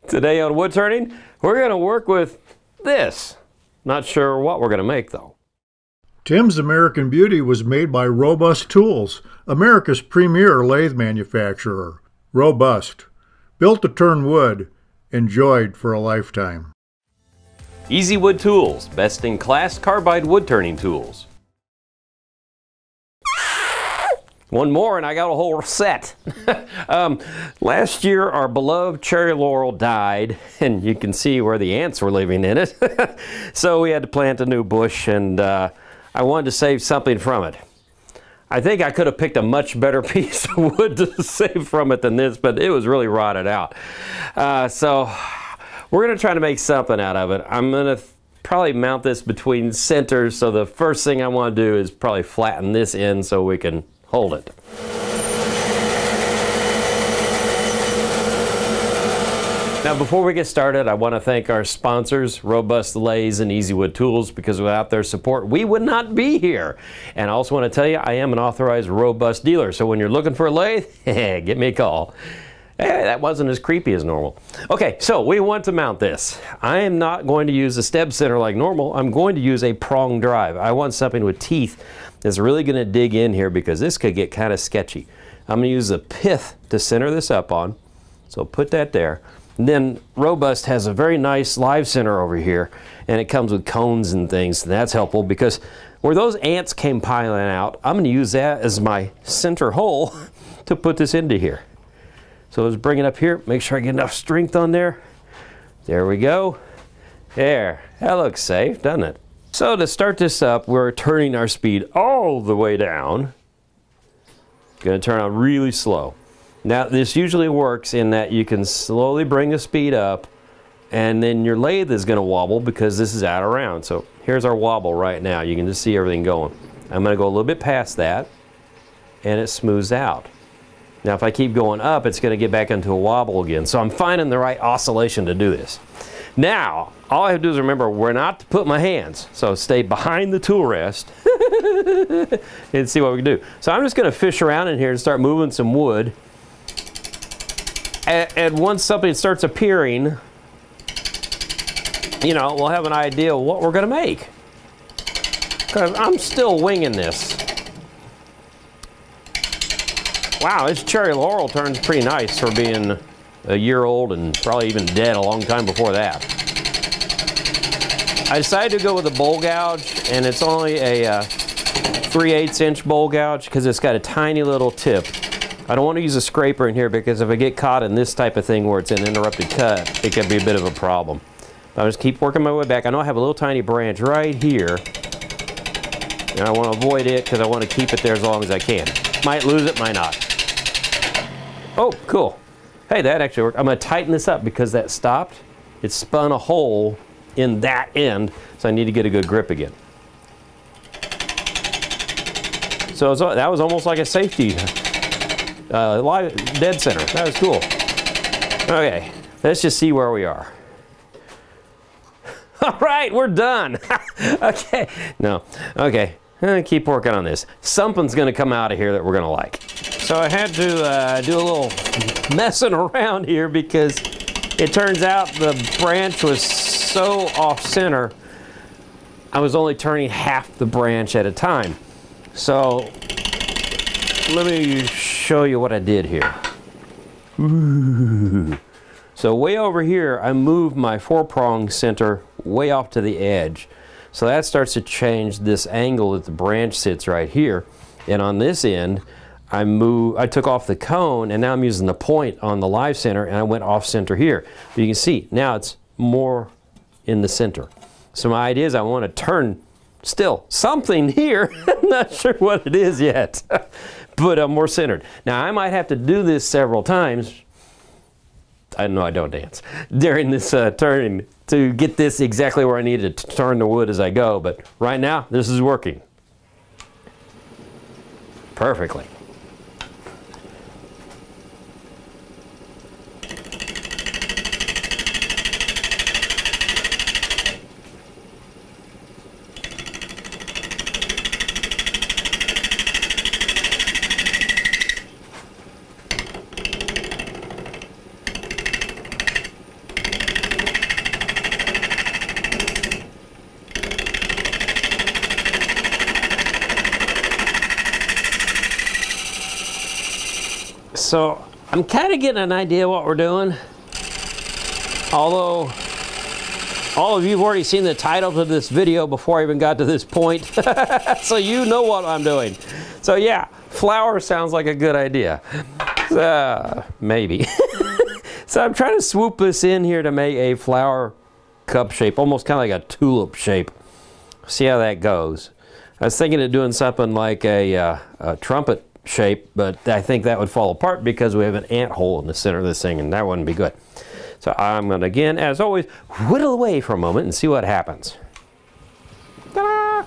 Today on wood turning, we're going to work with this. Not sure what we're going to make though. Tim's American Beauty was made by Robust Tools, America's premier lathe manufacturer. Robust. Built to turn wood. Enjoyed for a lifetime. Easy Wood Tools, best in class carbide wood turning tools. One more and I got a whole set. Last year our beloved cherry laurel died, and you can see where the ants were living in it. So we had to plant a new bush, and I wanted to save something from it. I think I could have picked a much better piece of wood to save from it than this, but it was really rotted out. So we're going to try to make something out of it. I'm going to probably mount this between centers, so the first thing I want to do is probably flatten this end so we can hold it. Now before we get started, I want to thank our sponsors, Robust Lathes and Easy Wood Tools, because without their support we would not be here. And I also want to tell you I am an authorized Robust dealer, so when you're looking for a lathe, give me a call. Hey, that wasn't as creepy as normal. Okay, so we want to mount this. I am not going to use a stem center like normal. I'm going to use a prong drive. I want something with teeth that's really going to dig in here because this could get kind of sketchy. I'm going to use the pith to center this up on. So put that there. And then Robust has a very nice live center over here, and it comes with cones and things, and that's helpful because where those ants came piling out, I'm going to use that as my center hole to put this into here. So let's bring it up here, make sure I get enough strength on there. There we go. There, that looks safe, doesn't it? So to start this up, we're turning our speed all the way down. Going to turn on really slow. Now this usually works in that you can slowly bring the speed up, and then your lathe is going to wobble because this is out of round. So here's our wobble right now. You can just see everything going. I'm going to go a little bit past that, and it smooths out. Now if I keep going up, it's going to get back into a wobble again. So I'm finding the right oscillation to do this. Now, all I have to do is remember where not to put my hands. So stay behind the tool rest and see what we can do. So I'm just going to fish around in here and start moving some wood. And once something starts appearing, you know, we'll have an idea of what we're going to make. Because I'm still winging this. Wow, this cherry laurel turns pretty nice for being a year old and probably even dead a long time before that. I decided to go with a bowl gouge, and it's only a 3/8 inch bowl gouge because it's got a tiny little tip. I don't want to use a scraper in here because if I get caught in this type of thing where it's an interrupted cut, it can be a bit of a problem. I'll just keep working my way back. I know I have a little tiny branch right here, and I want to avoid it because I want to keep it there as long as I can. Might lose it, might not. Oh, cool. Hey, that actually worked. I'm going to tighten this up because that stopped. It spun a hole in that end, so I need to get a good grip again. So that was almost like a safety dead center. That was cool. Okay, let's just see where we are. All right, we're done. Okay, no, okay. Keep working on this. Something's going to come out of here that we're going to like. So I had to do a little messing around here because it turns out the branch was so off center, I was only turning half the branch at a time. So let me show you what I did here. Ooh. So way over here, I moved my 4-prong center way off to the edge. So that starts to change this angle that the branch sits right here. And on this end, I took off the cone, and now I'm using the point on the live center, and I went off center here. But you can see, now it's more in the center. So my idea is I want to turn still something here. I'm not sure what it is yet, but I'm more centered. Now I might have to do this several times. I know I don't dance during this turning to get this exactly where I need to turn the wood as I go, but right now this is working perfectly. So I'm kind of getting an idea what we're doing. Although all of you have already seen the title to this video before I even got to this point. So you know what I'm doing. So yeah, flower sounds like a good idea. Maybe. So I'm trying to swoop this in here to make a flower cup shape, almost kind of like a tulip shape. See how that goes. I was thinking of doing something like a trumpet shape, but I think that would fall apart because we have an ant hole in the center of this thing, and that wouldn't be good. So I'm going to, again, as always, whittle away for a moment and see what happens. Ta-da!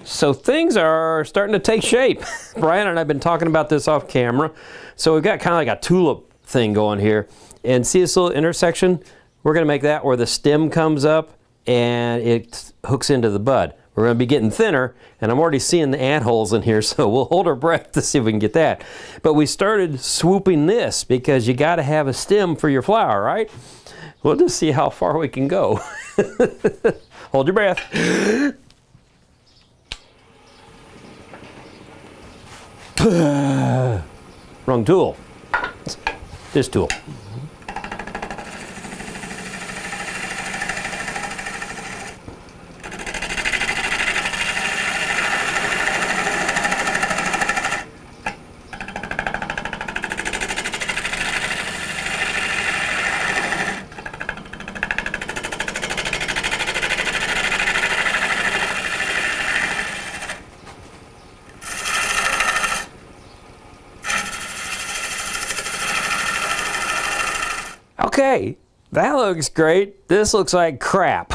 So things are starting to take shape. Brian and I have been talking about this off camera. So we've got kind of like a tulip thing going here. And see this little intersection? We're going to make that where the stem comes up and it hooks into the bud. We're going to be getting thinner, and I'm already seeing the ant holes in here, so we'll hold our breath to see if we can get that. But we started swooping this because you got to have a stem for your flower, right? We'll just see how far we can go. Hold your breath. Wrong tool. This tool. Okay, that looks great. This looks like crap.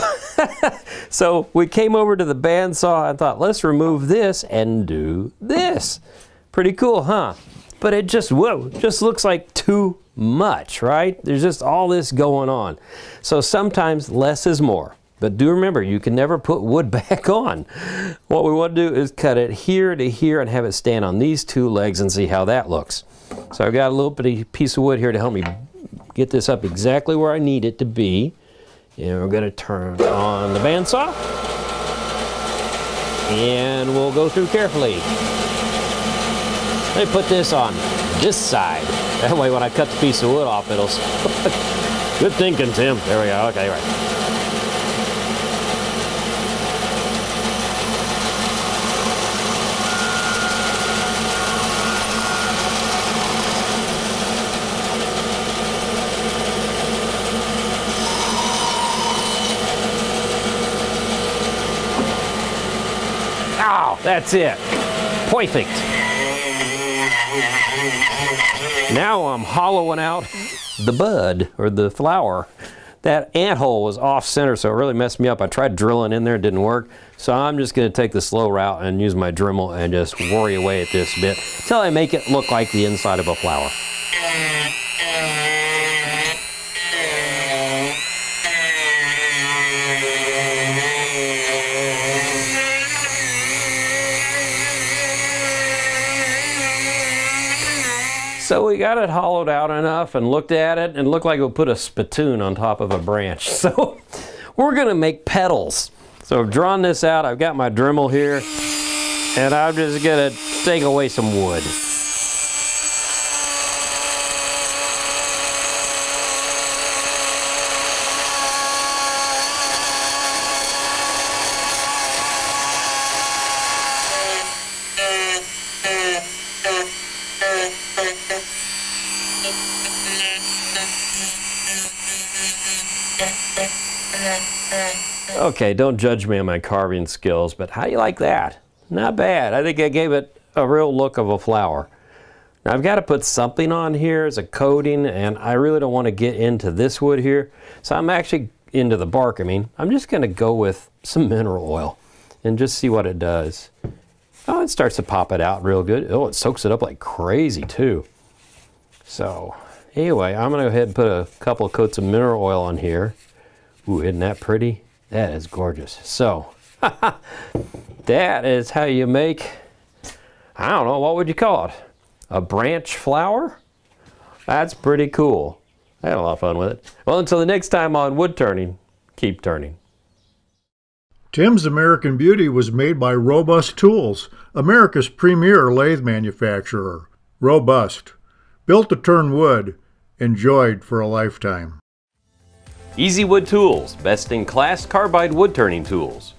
So we came over to the bandsaw and thought, let's remove this and do this. Pretty cool, huh? But it just, whoa, just looks like too much, right? There's just all this going on. So sometimes less is more. But do remember, you can never put wood back on. What we want to do is cut it here to here and have it stand on these two legs and see how that looks. So I've got a little bitty piece of wood here to help me get this up exactly where I need it to be. And we're going to turn on the bandsaw. And we'll go through carefully. Let me put this on this side. That way when I cut the piece of wood off, it'll... Good thinking, Tim. There we go. Okay, right. Oh, that's it. Perfect. Now I'm hollowing out the bud, or the flower. That ant hole was off center, so it really messed me up. I tried drilling in there, it didn't work. So I'm just going to take the slow route and use my Dremel and just worry away at this bit until I make it look like the inside of a flower. So we got it hollowed out enough and looked at it and it looked like it would put a spittoon on top of a branch. So we're gonna make petals. So I've drawn this out, I've got my Dremel here, and I'm just gonna take away some wood. Okay, don't judge me on my carving skills, but how do you like that? Not bad. I think I gave it a real look of a flower. Now I've got to put something on here as a coating, and I really don't want to get into this wood here. So I'm actually into the bark, I'm just going to go with some mineral oil and just see what it does. Oh, it starts to pop it out real good. Oh, it soaks it up like crazy too. So anyway, I'm going to go ahead and put a couple of coats of mineral oil on here. Ooh, isn't that pretty? That is gorgeous. So That is how you make, I don't know, what would you call it? A branch flower? That's pretty cool. I had a lot of fun with it. Well, until the next time on Wood Turning, keep turning. Tim's American Beauty was made by Robust Tools, America's premier lathe manufacturer. Robust. Built to turn wood. Enjoyed for a lifetime. Easy Wood Tools, best in class carbide wood turning tools.